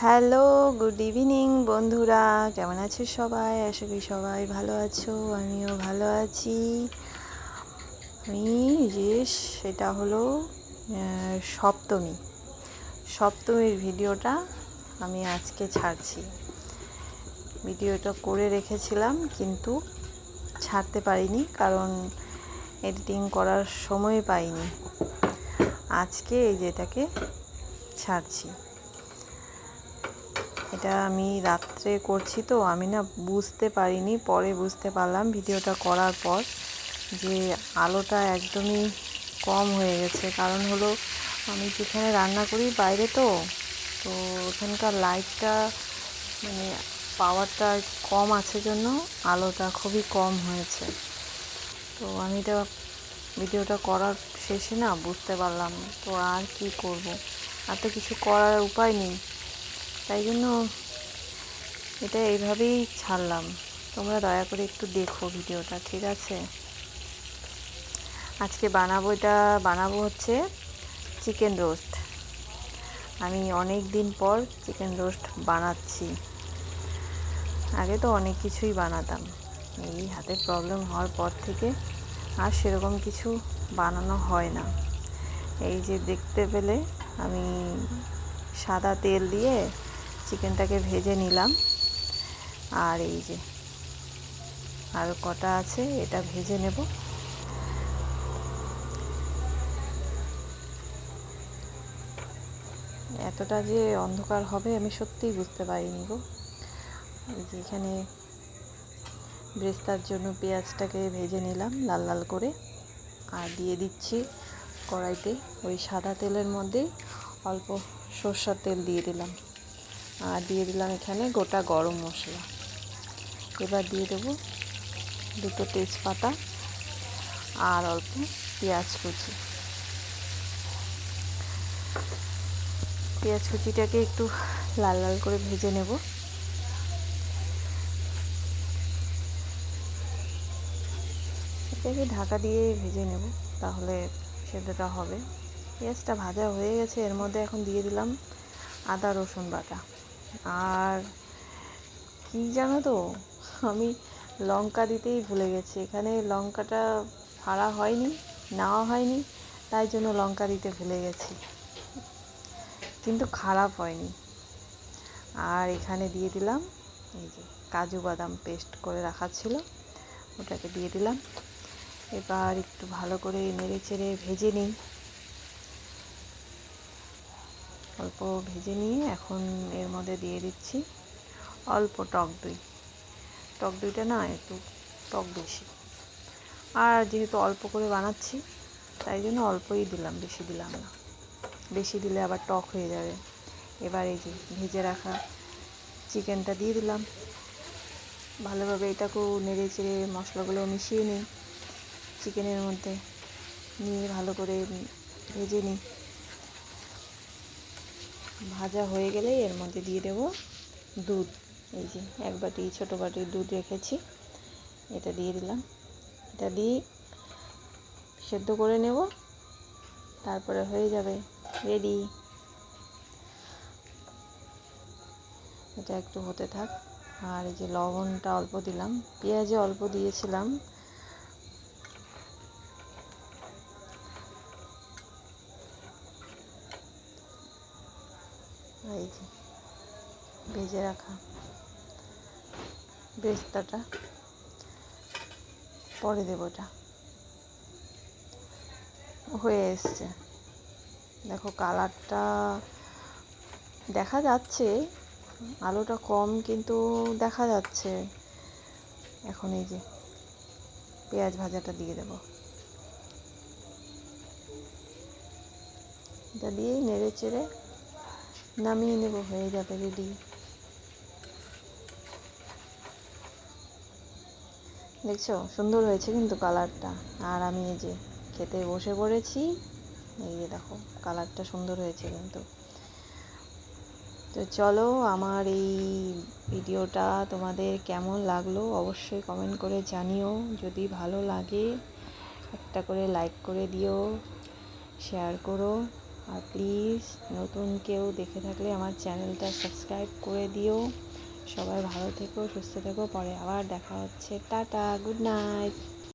Hello, good evening বন্ধুরা, কেমন আছো সবাই? আশা করি সবাই ভালো আছো, আমিও ভালো আছি। আমি যে সেটা হলো সপ্তমী সপ্তমীর ভিডিওটা আমি আজকে ছাড়ছি। ভিডিওটা করে রেখেছিলাম কিন্তু ছাড়তে পারিনি, কারণ এডিটিং করার সময় পাইনি। আজকে এই যেটাকে ছাড়ছি। এটা আমি রাত্রে করছি, তো আমি না বুঝতে পারিনি, পরে বুঝতে পারলাম ভিডিওটা করার পর যে আলোটা একদমই কম হয়ে গেছে। কারণ হলো আমি যেখানে রান্না করি বাইরে, তো ওখানকার লাইটটা মানে পাওয়ারটা কম আছে জন্য আলোটা খুবই কম হয়েছে। তো আমি এটা ভিডিওটা করার শেষে না বুঝতে পারলাম, তো আর কি করব, আর তো কিছু করার উপায় নেই, তাই জন্য এটা এইভাবেই ছাড়লাম। তোমরা দয়া করে একটু দেখো ভিডিওটা, ঠিক আছে? আজকে বানাবো হচ্ছে চিকেন রোস্ট। আমি অনেক দিন পর চিকেন রোস্ট বানাচ্ছি। আগে তো অনেক কিছুই বানাতাম, এই হাতের প্রবলেম হওয়ার পর থেকে আর সেরকম কিছু বানানো হয় না। এই যে দেখতে পেলে আমি সাদা তেল দিয়ে চিকেনটাকে ভেজে নিলাম, আর এই যে আর কটা আছে, এটা ভেজে নেব। এতটা যে অন্ধকার হবে আমি সত্যিই বুঝতে পারিনি গো। এই যে এখানে ব্রেস্তার জন্য পেঁয়াজটাকে ভেজে নিলাম লাল লাল করে, আর দিয়ে দিচ্ছি কড়াইতে ওই সাদা তেলের মধ্যে অল্প সরষের তেল দিয়ে দিলাম, আর দিয়ে দিলাম এখানে গোটা গরম মশলা। এবার দিয়ে দেবো দুটো তেজপাতা আর অল্প পেঁয়াজ কুচি। পেঁয়াজ কুচিটাকে একটু লাল লাল করে ভেজে নেব। এটাকে ঢাকা দিয়ে ভেজে নেব, তাহলে সেদ্ধটা হবে। পেঁয়াজটা ভাজা হয়ে গেছে, এর মধ্যে এখন দিয়ে দিলাম আদা রসুন বাটা। আর কি জানো তো, আমি লঙ্কা দিতেই ভুলে গেছি। এখানে লঙ্কাটা ফাড়া হয়নি, নেওয়া হয়নি, তাই জন্য লঙ্কা দিতে ভুলে গেছি, কিন্তু খারাপ হয়নি। আর এখানে দিয়ে দিলাম এই যে কাজু বাদাম পেস্ট করে রাখা ছিল, ওটাকে দিয়ে দিলাম। এবার একটু ভালো করে নেড়ে চেড়ে ভেজে নিই। অল্প ভেজে নিয়ে এখন এর মধ্যে দিয়ে দিচ্ছি অল্প টক দই। টক দইটা না একটু টক বেশি, আর যেহেতু অল্প করে বানাচ্ছি তাই জন্য অল্পই দিলাম, বেশি দিলাম না, বেশি দিলে আবার টক হয়ে যাবে। এবার এই যে ভেজে রাখা চিকেনটা দিয়ে দিলাম। ভালোভাবে এটাকেও নেড়ে চেড়ে মশলাগুলো মিশিয়ে নিই চিকেনের মধ্যে, নিয়ে ভালো করে ভেজে নিই। ভাজা হয়ে গেলে এর মধ্যে দিয়ে দেব দুধ। এই যে এক বাটি ছোটো বাটির দুধ রেখেছি, এটা দিয়ে দিলাম। এটা দিয়ে সেদ্ধ করে নেব, তারপরে হয়ে যাবে রেডি। এটা একটু হতে থাক। আর এই যে লবণটা অল্প দিলাম, পেঁয়াজে অল্প দিয়েছিলাম। এই যে ভেজে রাখা বেরেস্তাটা পরে দেবো। এটা হয়ে এসছে, দেখো কালারটা দেখা যাচ্ছে, আলোটা কম কিন্তু দেখা যাচ্ছে। এখন এই যে পেঁয়াজ ভাজাটা দিয়ে দেবো, এটা দিয়ে নেড়ে চেড়ে নামিয়ে নেব, হয়ে যাবে রেডি। দেখছো সুন্দর হয়েছে কিন্তু কালারটা। আর আমি এই যে খেতে বসে পড়েছি, এই যে দেখো কালারটা সুন্দর হয়েছে কিন্তু। তো চলো, আমার এই ভিডিওটা তোমাদের কেমন লাগলো অবশ্যই কমেন্ট করে জানিও। যদি ভালো লাগে একটা করে লাইক করে দিও, শেয়ার করো, আর প্লিজ নতুন কেউ দেখে থাকলে আমার চ্যানেলটা সাবস্ক্রাইব করে দিও। সবাই ভালো থেকো, সুস্থ থেকো, পরে আবার দেখা হচ্ছে। Tata, good night.